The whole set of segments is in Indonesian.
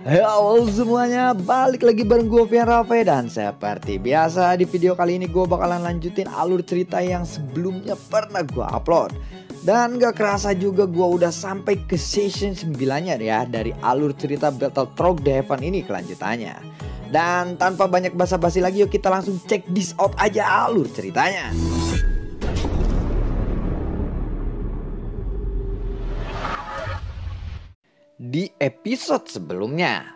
Halo semuanya, balik lagi bareng gue Fian Rafe. Dan seperti biasa di video kali ini gue bakalan lanjutin alur cerita yang sebelumnya pernah gue upload. Dan gak kerasa juga gue udah sampai ke season 9-nya ya dari alur cerita Battletrog The Heaven ini kelanjutannya. Dan tanpa banyak basa-basi lagi, yuk kita langsung check this out aja alur ceritanya. Di episode sebelumnya,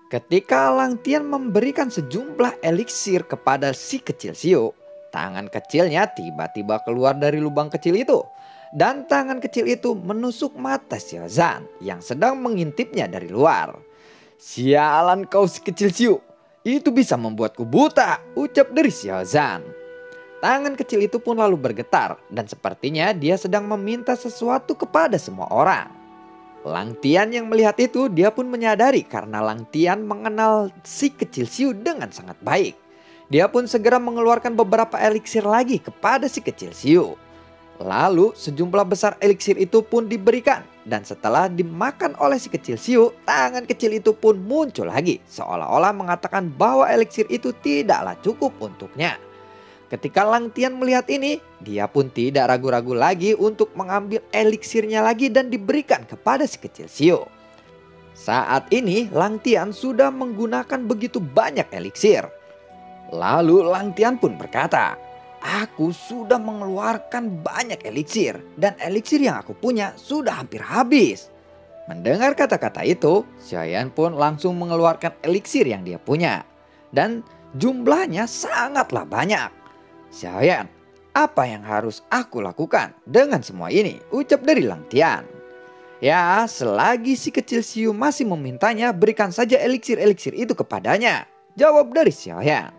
ketika Lang Tian memberikan sejumlah eliksir kepada si kecil Xiu, tangan kecilnya tiba-tiba keluar dari lubang kecil itu. Dan tangan kecil itu menusuk mata Xiao Zhan yang sedang mengintipnya dari luar. "Sialan kau si kecil Xiu, itu bisa membuatku buta," ucap dari Xiao Zhan. Tangan kecil itu pun lalu bergetar dan sepertinya dia sedang meminta sesuatu kepada semua orang. Lang Tian yang melihat itu, dia pun menyadari karena Lang Tian mengenal si kecil Xiu dengan sangat baik. Dia pun segera mengeluarkan beberapa eliksir lagi kepada si kecil Xiu. Lalu sejumlah besar eliksir itu pun diberikan. Dan setelah dimakan oleh si kecil Xiu, tangan kecil itu pun muncul lagi. Seolah-olah mengatakan bahwa eliksir itu tidaklah cukup untuknya. Ketika Lang Tian melihat ini, dia pun tidak ragu-ragu lagi untuk mengambil eliksirnya lagi dan diberikan kepada si kecil Xiu. Saat ini Lang Tian sudah menggunakan begitu banyak eliksir. Lalu Lang Tian pun berkata, "Aku sudah mengeluarkan banyak eliksir dan eliksir yang aku punya sudah hampir habis." Mendengar kata-kata itu, Xiaoyan pun langsung mengeluarkan eliksir yang dia punya. Dan jumlahnya sangatlah banyak. "Xiaoyan, apa yang harus aku lakukan dengan semua ini?" ucap dari Lang Tian. "Ya, selagi si kecil Xiu masih memintanya, berikan saja eliksir-eliksir itu kepadanya," jawab dari Xiaoyan.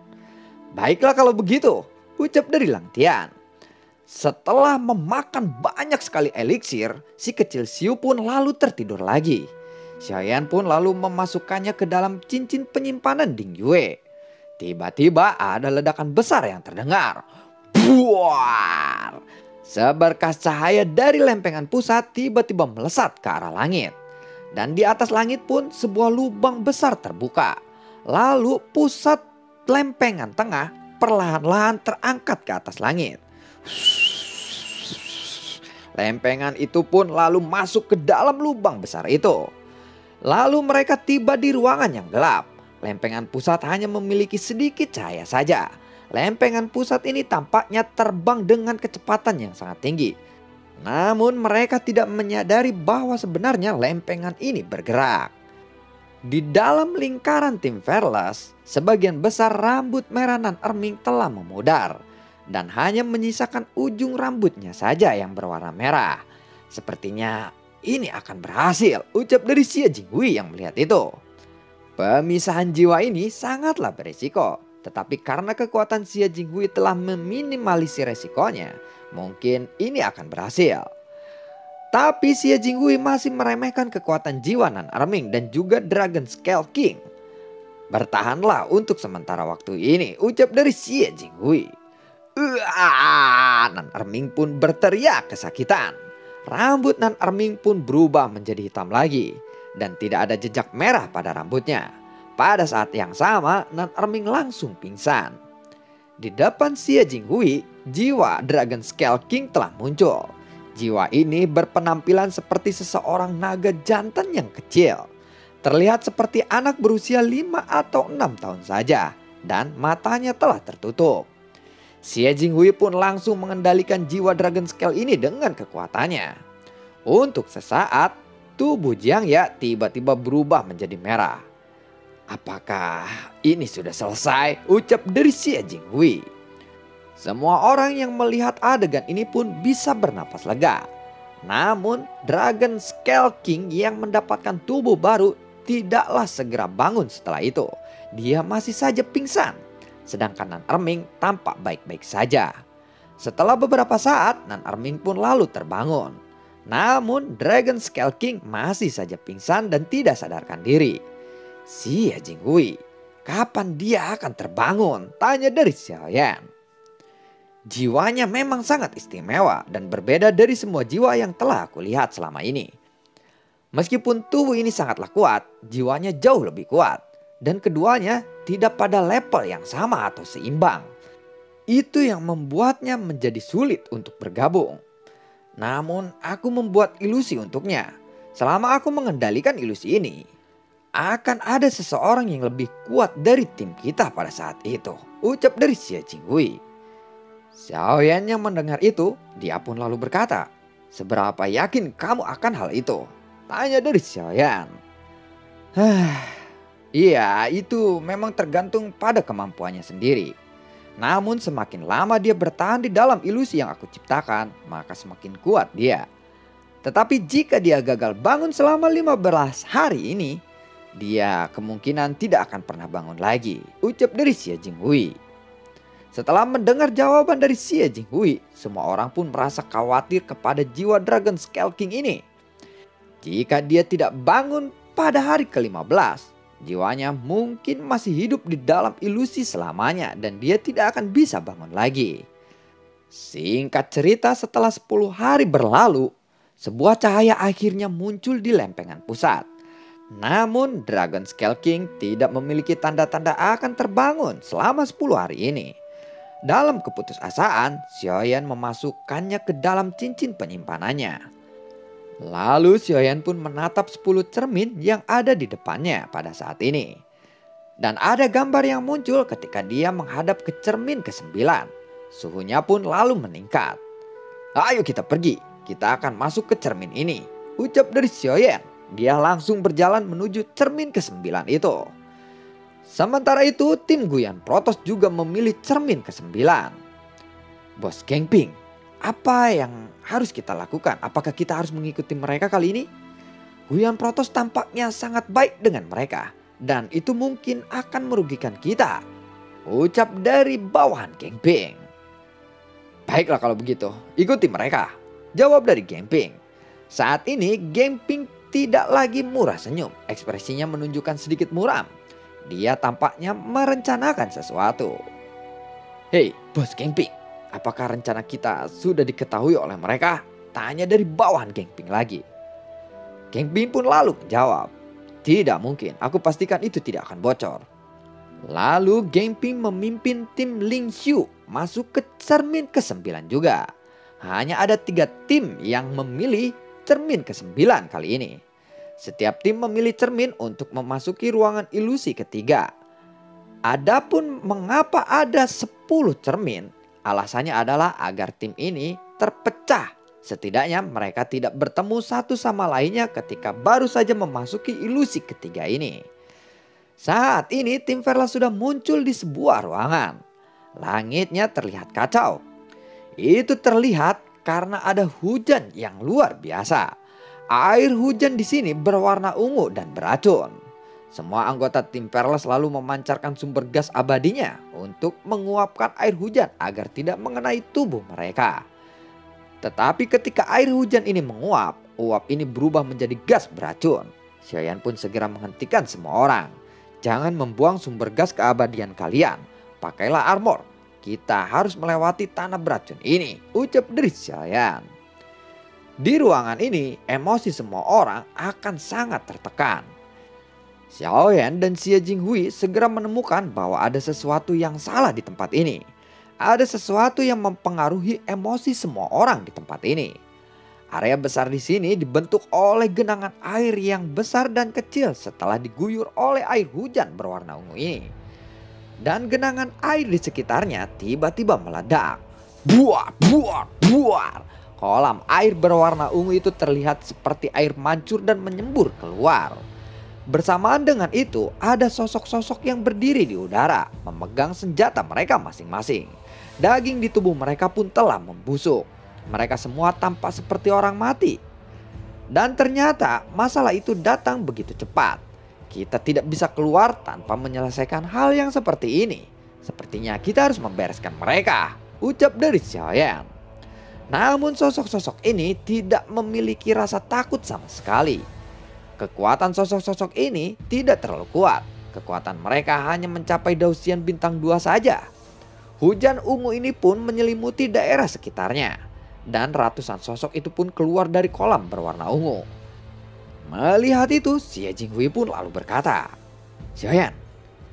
"Baiklah kalau begitu," ucap dari Lang Tian. Setelah memakan banyak sekali eliksir, si kecil Xiu pun lalu tertidur lagi. Xiaoyan pun lalu memasukkannya ke dalam cincin penyimpanan Ding Yue. Tiba-tiba ada ledakan besar yang terdengar. Buar! Seberkas cahaya dari lempengan pusat tiba-tiba melesat ke arah langit. Dan di atas langit pun sebuah lubang besar terbuka. Lalu pusat lempengan tengah perlahan-lahan terangkat ke atas langit. Lempengan itu pun lalu masuk ke dalam lubang besar itu. Lalu mereka tiba di ruangan yang gelap. Lempengan pusat hanya memiliki sedikit cahaya saja. Lempengan pusat ini tampaknya terbang dengan kecepatan yang sangat tinggi. Namun mereka tidak menyadari bahwa sebenarnya lempengan ini bergerak. Di dalam lingkaran tim Fearless, sebagian besar rambut merah Nan Erming telah memudar. Dan hanya menyisakan ujung rambutnya saja yang berwarna merah. "Sepertinya ini akan berhasil," ucap dari Xie Jinghui yang melihat itu. Pemisahan jiwa ini sangatlah berisiko. Tetapi karena kekuatan Xie Jinghui telah meminimalisir resikonya, mungkin ini akan berhasil. Tapi Xie Jinghui masih meremehkan kekuatan jiwa Nan Erming dan juga Dragon Scale King. "Bertahanlah untuk sementara waktu ini," ucap dari Xie Jinghui. Nan Erming pun berteriak kesakitan. Rambut Nan Erming pun berubah menjadi hitam lagi. Dan tidak ada jejak merah pada rambutnya. Pada saat yang sama, Nan Erming langsung pingsan. Di depan Xie Jinghui, jiwa Dragon Scale King telah muncul. Jiwa ini berpenampilan seperti seseorang naga jantan yang kecil. Terlihat seperti anak berusia 5 atau 6 tahun saja. Dan matanya telah tertutup. Xie Jinghui pun langsung mengendalikan jiwa Dragon Scale ini dengan kekuatannya. Untuk sesaat, tubuh Jiang Ya tiba-tiba berubah menjadi merah. "Apakah ini sudah selesai?" ucap dari Xie Jinghui. Semua orang yang melihat adegan ini pun bisa bernapas lega. Namun Dragon Scale King yang mendapatkan tubuh baru tidaklah segera bangun setelah itu. Dia masih saja pingsan. Sedangkan Nan Erming tampak baik-baik saja. Setelah beberapa saat, Nan Erming pun lalu terbangun. Namun Dragon Scale King masih saja pingsan dan tidak sadarkan diri. "Xie Jinghui, kapan dia akan terbangun?" tanya dari Xiaoyan. Jiwanya memang sangat istimewa dan berbeda dari semua jiwa yang telah aku lihat selama ini. Meskipun tubuh ini sangatlah kuat, jiwanya jauh lebih kuat. Dan keduanya tidak pada level yang sama atau seimbang. Itu yang membuatnya menjadi sulit untuk bergabung. Namun aku membuat ilusi untuknya. Selama aku mengendalikan ilusi ini, akan ada seseorang yang lebih kuat dari tim kita pada saat itu. Ucap dari Xie Jinghui. Xiaoyan yang mendengar itu, dia pun lalu berkata, "Seberapa yakin kamu akan hal itu?" Tanya dari Xiaoyan. Iya, itu memang tergantung pada kemampuannya sendiri. Namun semakin lama dia bertahan di dalam ilusi yang aku ciptakan, maka semakin kuat dia. Tetapi jika dia gagal bangun selama 15 hari ini, dia kemungkinan tidak akan pernah bangun lagi. Ucap dari Xie Jinghui. Setelah mendengar jawaban dari Xie Jinghui, semua orang pun merasa khawatir kepada jiwa Dragon Scale King ini. Jika dia tidak bangun pada hari ke-15, jiwanya mungkin masih hidup di dalam ilusi selamanya dan dia tidak akan bisa bangun lagi. Singkat cerita, setelah 10 hari berlalu, sebuah cahaya akhirnya muncul di lempengan pusat. Namun Dragon Scale King tidak memiliki tanda-tanda akan terbangun selama 10 hari ini. Dalam keputusasaan, Xiaoyan memasukkannya ke dalam cincin penyimpanannya. Lalu Xiaoyan pun menatap 10 cermin yang ada di depannya pada saat ini. Dan ada gambar yang muncul ketika dia menghadap ke cermin ke-9. Suhunya pun lalu meningkat. "Ayo kita pergi, kita akan masuk ke cermin ini," ucap dari Xiaoyan. Dia langsung berjalan menuju cermin ke-9 itu. Sementara itu tim Guyan Protos juga memilih cermin ke-9. "Bos Genping, apa yang harus kita lakukan? Apakah kita harus mengikuti mereka kali ini?" Guyan Protos tampaknya sangat baik dengan mereka. Dan itu mungkin akan merugikan kita, ucap dari bawahan Genping. "Baiklah kalau begitu, ikuti mereka," jawab dari Genping. Saat ini Genping tidak lagi murah senyum. Ekspresinya menunjukkan sedikit muram. Dia tampaknya merencanakan sesuatu. "Hei, Bos Genping, apakah rencana kita sudah diketahui oleh mereka?" tanya dari bawahan Genping lagi. Genping pun lalu menjawab, "Tidak mungkin, aku pastikan itu tidak akan bocor." Lalu Genping memimpin tim Ling Xiu masuk ke cermin ke-9 juga. Hanya ada 3 tim yang memilih cermin ke-9 kali ini. Setiap tim memilih cermin untuk memasuki ruangan ilusi ketiga. Adapun mengapa ada 10 cermin, alasannya adalah agar tim ini terpecah. Setidaknya mereka tidak bertemu satu sama lainnya ketika baru saja memasuki ilusi ketiga ini. Saat ini tim Verla sudah muncul di sebuah ruangan. Langitnya terlihat kacau. Itu terlihat karena ada hujan yang luar biasa. Air hujan di sini berwarna ungu dan beracun. Semua anggota tim Verla selalu memancarkan sumber gas abadinya untuk menguapkan air hujan agar tidak mengenai tubuh mereka. Tetapi ketika air hujan ini menguap, uap ini berubah menjadi gas beracun. Xiaoyan pun segera menghentikan semua orang. "Jangan membuang sumber gas keabadian kalian. Pakailah armor. Kita harus melewati tanah beracun ini," ucap dari Xiaoyan. Di ruangan ini, emosi semua orang akan sangat tertekan. Xiaoyan dan Xie Jinghui segera menemukan bahwa ada sesuatu yang salah di tempat ini. Ada sesuatu yang mempengaruhi emosi semua orang di tempat ini. Area besar di sini dibentuk oleh genangan air yang besar dan kecil setelah diguyur oleh air hujan berwarna ungu ini. Dan genangan air di sekitarnya tiba-tiba meledak. Buar, buar, buar. Kolam air berwarna ungu itu terlihat seperti air mancur dan menyembur keluar. Bersamaan dengan itu, ada sosok-sosok yang berdiri di udara, memegang senjata mereka masing-masing. Daging di tubuh mereka pun telah membusuk. Mereka semua tampak seperti orang mati. Dan ternyata masalah itu datang begitu cepat. Kita tidak bisa keluar tanpa menyelesaikan hal yang seperti ini. Sepertinya kita harus membereskan mereka, ucap dari Xiaoyan. Namun sosok-sosok ini tidak memiliki rasa takut sama sekali. Kekuatan sosok-sosok ini tidak terlalu kuat. Kekuatan mereka hanya mencapai dausian bintang 2 saja. Hujan ungu ini pun menyelimuti daerah sekitarnya. Dan ratusan sosok itu pun keluar dari kolam berwarna ungu. Melihat itu, Xie Jinghui pun lalu berkata, "Xiaoyan,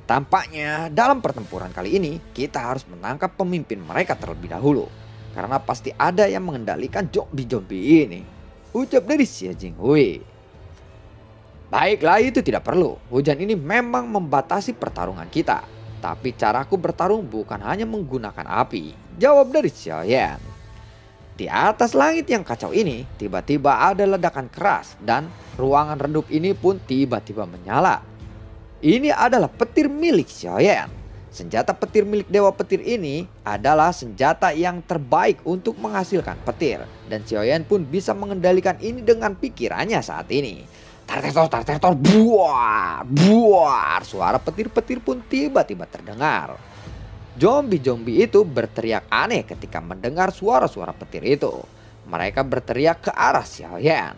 tampaknya dalam pertempuran kali ini kita harus menangkap pemimpin mereka terlebih dahulu. Karena pasti ada yang mengendalikan zombie-zombie ini," ucap dari Xie Jinghui. "Baiklah, itu tidak perlu. Hujan ini memang membatasi pertarungan kita. Tapi caraku bertarung bukan hanya menggunakan api," jawab dari Xiaoyan. Di atas langit yang kacau ini, tiba-tiba ada ledakan keras dan ruangan redup ini pun tiba-tiba menyala. Ini adalah petir milik Xiaoyan. Senjata petir milik Dewa Petir ini adalah senjata yang terbaik untuk menghasilkan petir. Dan Xiaoyan pun bisa mengendalikan ini dengan pikirannya saat ini. Tar-tar-tor, buar, buar. Suara petir-petir pun tiba-tiba terdengar. Zombie-zombie itu berteriak aneh ketika mendengar suara-suara petir itu. Mereka berteriak ke arah Xiaoyan.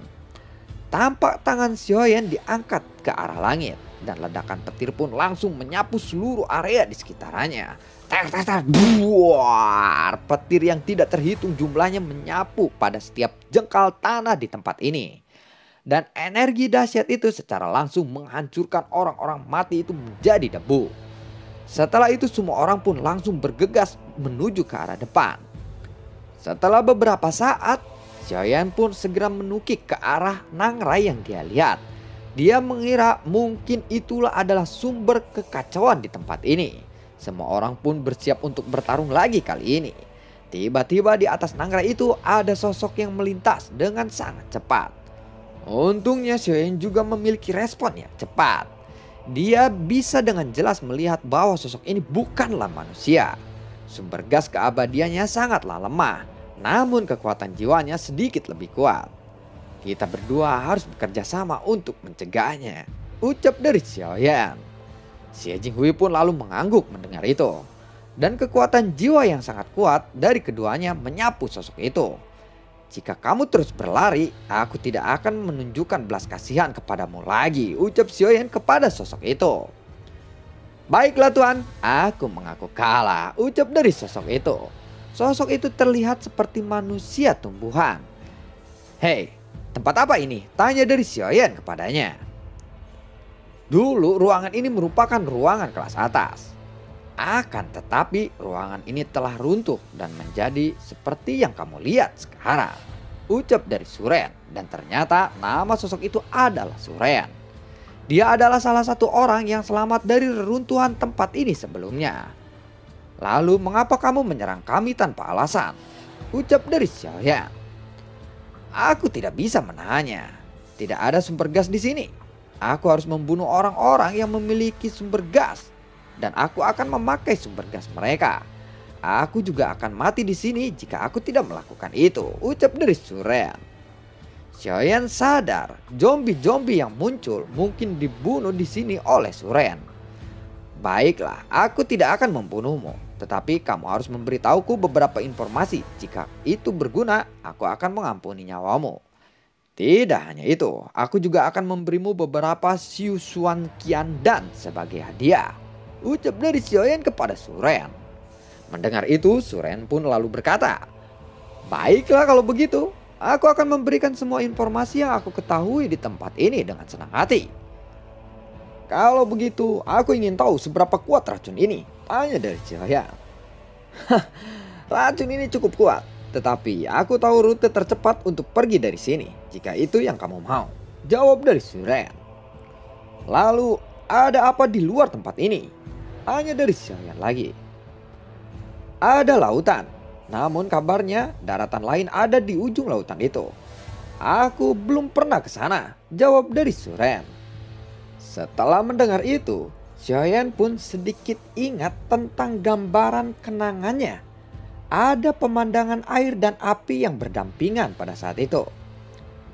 Tampak tangan Xiaoyan diangkat ke arah langit. Dan ledakan petir pun langsung menyapu seluruh area di sekitarnya. Tar, buar. Petir yang tidak terhitung jumlahnya menyapu pada setiap jengkal tanah di tempat ini. Dan energi dahsyat itu secara langsung menghancurkan orang-orang mati itu menjadi debu. Setelah itu semua orang pun langsung bergegas menuju ke arah depan. Setelah beberapa saat, Xiaoyan pun segera menukik ke arah Nangrai yang dia lihat. Dia mengira mungkin itulah adalah sumber kekacauan di tempat ini. Semua orang pun bersiap untuk bertarung lagi kali ini. Tiba-tiba di atas Nangrai itu ada sosok yang melintas dengan sangat cepat. Untungnya Xiaoyan juga memiliki respon yang cepat. Dia bisa dengan jelas melihat bahwa sosok ini bukanlah manusia. Sumber gas keabadiannya sangatlah lemah, namun kekuatan jiwanya sedikit lebih kuat. Kita berdua harus bekerja sama untuk mencegahnya, ucap dari Xiaoyan. Xie Jinghui pun lalu mengangguk mendengar itu. Dan kekuatan jiwa yang sangat kuat dari keduanya menyapu sosok itu. "Jika kamu terus berlari, aku tidak akan menunjukkan belas kasihan kepadamu lagi," ucap Xiaoyan kepada sosok itu. "Baiklah Tuan, aku mengaku kalah," ucap dari sosok itu. Sosok itu terlihat seperti manusia tumbuhan. "Hei, tempat apa ini?" tanya dari Xiaoyan kepadanya. "Dulu ruangan ini merupakan ruangan kelas atas. Akan tetapi ruangan ini telah runtuh dan menjadi seperti yang kamu lihat sekarang," ucap dari Suren. Dan ternyata nama sosok itu adalah Suren. Dia adalah salah satu orang yang selamat dari reruntuhan tempat ini sebelumnya. "Lalu mengapa kamu menyerang kami tanpa alasan?" ucap dari Xiaoyan. "Aku tidak bisa menahannya. Tidak ada sumber gas di sini. Aku harus membunuh orang-orang yang memiliki sumber gas. Dan aku akan memakai sumber gas mereka. Aku juga akan mati di sini jika aku tidak melakukan itu," ucap dari Suren. Xiaoyan sadar zombie-zombie yang muncul mungkin dibunuh di sini oleh Suren. "Baiklah, aku tidak akan membunuhmu. Tetapi kamu harus memberitahuku beberapa informasi. Jika itu berguna, aku akan mengampuni nyawamu. Tidak hanya itu, aku juga akan memberimu beberapa Xiu Xuan Qiandan sebagai hadiah," ucap dari Xiaoyan kepada Suren. Mendengar itu, Suren pun lalu berkata, "Baiklah kalau begitu, aku akan memberikan semua informasi yang aku ketahui di tempat ini dengan senang hati." "Kalau begitu, aku ingin tahu seberapa kuat racun ini," tanya dari Xiaoyan. "Racun ini cukup kuat, tetapi aku tahu rute tercepat untuk pergi dari sini, jika itu yang kamu mau," jawab dari Suren. "Lalu ada apa di luar tempat ini?" tanya dari Xiaoyan lagi. "Ada lautan, namun kabarnya daratan lain ada di ujung lautan itu. Aku belum pernah ke sana," jawab dari Suren. Setelah mendengar itu, Xiaoyan pun sedikit ingat tentang gambaran kenangannya. Ada pemandangan air dan api yang berdampingan pada saat itu.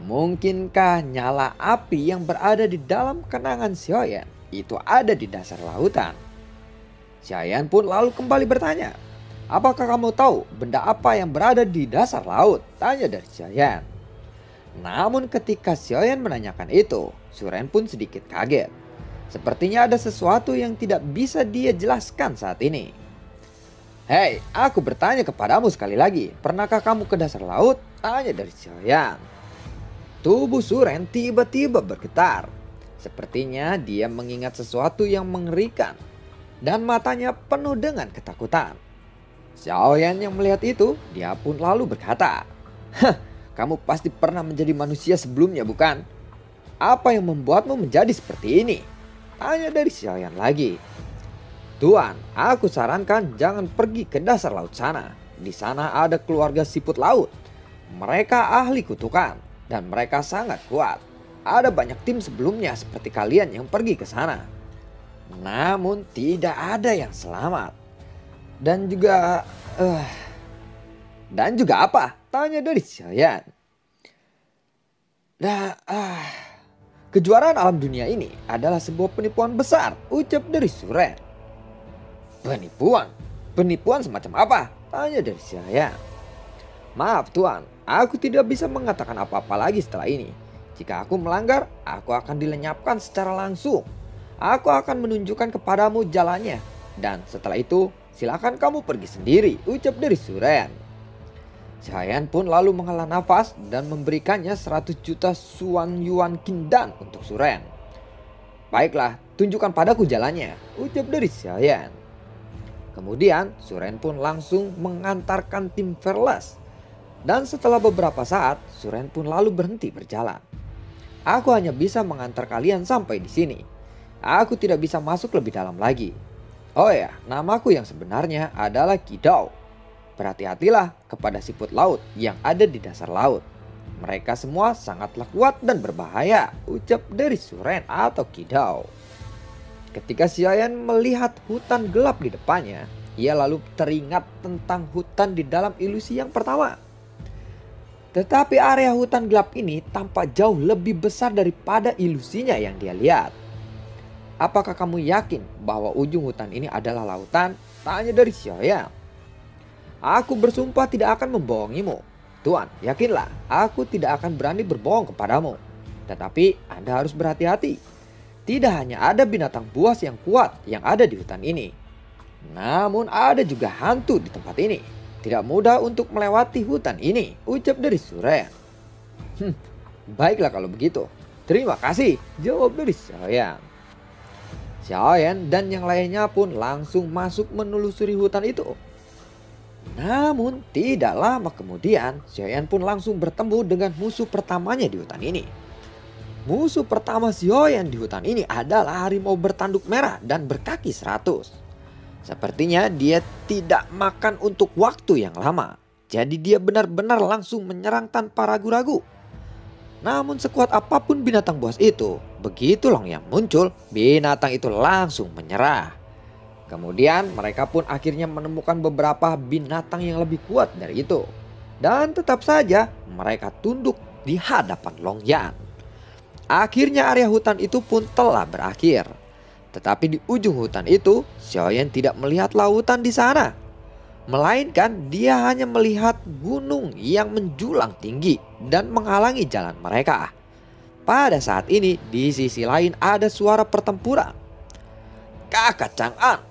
Mungkinkah nyala api yang berada di dalam kenangan Xiaoyan itu ada di dasar lautan? Xiaoyan pun lalu kembali bertanya, "Apakah kamu tahu benda apa yang berada di dasar laut?" tanya dari Xiaoyan. Namun ketika Xiaoyan menanyakan itu, Suren pun sedikit kaget. Sepertinya ada sesuatu yang tidak bisa dia jelaskan saat ini. "Hei, aku bertanya kepadamu sekali lagi, pernahkah kamu ke dasar laut?" tanya dari Xiaoyan. Tubuh Suren tiba-tiba bergetar. Sepertinya dia mengingat sesuatu yang mengerikan. Dan matanya penuh dengan ketakutan. Xiaoyan yang melihat itu, dia pun lalu berkata, "Hah, kamu pasti pernah menjadi manusia sebelumnya bukan? Apa yang membuatmu menjadi seperti ini?" Tanya dari Xiaoyan lagi. "Tuan, aku sarankan jangan pergi ke dasar laut sana. Di sana ada keluarga siput laut. Mereka ahli kutukan dan mereka sangat kuat. Ada banyak tim sebelumnya seperti kalian yang pergi ke sana. Namun tidak ada yang selamat. Dan juga apa?" Tanya dari Xiaoyan. "Kejuaraan alam dunia ini adalah sebuah penipuan besar," ucap dari Suren. "Penipuan? Penipuan semacam apa?" Tanya dari Xiaoyan. "Maaf tuan, aku tidak bisa mengatakan apa-apa lagi setelah ini. Jika aku melanggar, aku akan dilenyapkan secara langsung. Aku akan menunjukkan kepadamu jalannya. Dan setelah itu, silakan kamu pergi sendiri," ucap dari Suren. Xiaoyan pun lalu menghela nafas dan memberikannya 100 juta Suan Yuan Qindan untuk Suren. "Baiklah, tunjukkan padaku jalannya," ucap dari Xiaoyan. Kemudian Suren pun langsung mengantarkan tim Verles. Dan setelah beberapa saat, Suren pun lalu berhenti berjalan. "Aku hanya bisa mengantar kalian sampai di sini. Aku tidak bisa masuk lebih dalam lagi. Oh ya, namaku yang sebenarnya adalah Kidao. Berhati-hatilah kepada siput laut yang ada di dasar laut. Mereka semua sangatlah kuat dan berbahaya," ucap dari Suren atau Kidao. Ketika Xiaoyan melihat hutan gelap di depannya, ia lalu teringat tentang hutan di dalam ilusi yang pertama. Tetapi area hutan gelap ini tampak jauh lebih besar daripada ilusinya yang dia lihat. "Apakah kamu yakin bahwa ujung hutan ini adalah lautan?" Tanya dari Xiaoyan. "Aku bersumpah tidak akan membohongimu. Tuan, yakinlah, aku tidak akan berani berbohong kepadamu. Tetapi Anda harus berhati-hati. Tidak hanya ada binatang buas yang kuat yang ada di hutan ini. Namun ada juga hantu di tempat ini. Tidak mudah untuk melewati hutan ini," ucap dari Suren. "Baiklah kalau begitu. Terima kasih," jawab dari Xiaoyan. Xiaoyan dan yang lainnya pun langsung masuk menelusuri hutan itu. Namun tidak lama kemudian Xiaoyan pun langsung bertemu dengan musuh pertamanya di hutan ini. Musuh pertama Xiaoyan di hutan ini adalah harimau bertanduk merah dan berkaki 100. Sepertinya dia tidak makan untuk waktu yang lama. Jadi dia benar-benar langsung menyerang tanpa ragu-ragu. Namun sekuat apapun binatang buas itu, begitu Long Yang muncul, binatang itu langsung menyerah. Kemudian mereka pun akhirnya menemukan beberapa binatang yang lebih kuat dari itu. Dan tetap saja mereka tunduk di hadapan Long Yan. Akhirnya area hutan itu pun telah berakhir. Tetapi di ujung hutan itu, Xiaoyan tidak melihat lautan di sana. Melainkan dia hanya melihat gunung yang menjulang tinggi dan menghalangi jalan mereka. Pada saat ini, di sisi lain ada suara pertempuran. "Kakak Chang'an,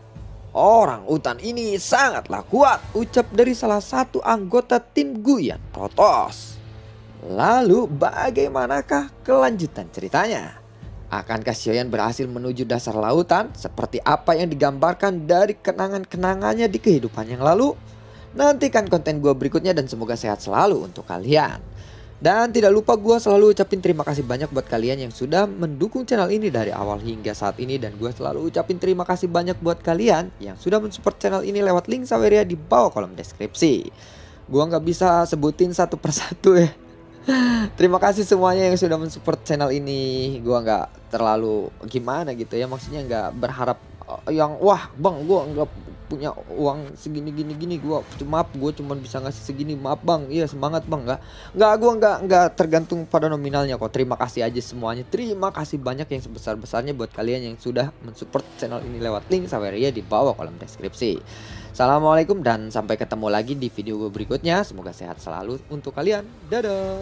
orang hutan ini sangatlah kuat," ucap dari salah satu anggota tim Guyan Protoss. Lalu bagaimanakah kelanjutan ceritanya? Akankah Xiaoyan berhasil menuju dasar lautan seperti apa yang digambarkan dari kenangan-kenangannya di kehidupan yang lalu? Nantikan konten gue berikutnya dan semoga sehat selalu untuk kalian. Dan tidak lupa gue selalu ucapin terima kasih banyak buat kalian yang sudah mendukung channel ini dari awal hingga saat ini. Dan gue selalu ucapin terima kasih banyak buat kalian yang sudah mensupport channel ini lewat link Saweria di bawah kolom deskripsi. Gue nggak bisa sebutin satu persatu ya. Terima kasih semuanya yang sudah mensupport channel ini. Gua nggak terlalu gimana gitu ya, maksudnya nggak berharap yang wah bang gua nggak punya uang segini gini gua maaf gua cuma bisa ngasih segini, maaf bang, iya semangat bang, gua nggak tergantung pada nominalnya kok. Terima kasih aja semuanya, terima kasih banyak yang sebesar besarnya buat kalian yang sudah mensupport channel ini lewat link Saweria di bawah kolom deskripsi. Assalamualaikum dan sampai ketemu lagi di video gue berikutnya. Semoga sehat selalu untuk kalian. Dadah.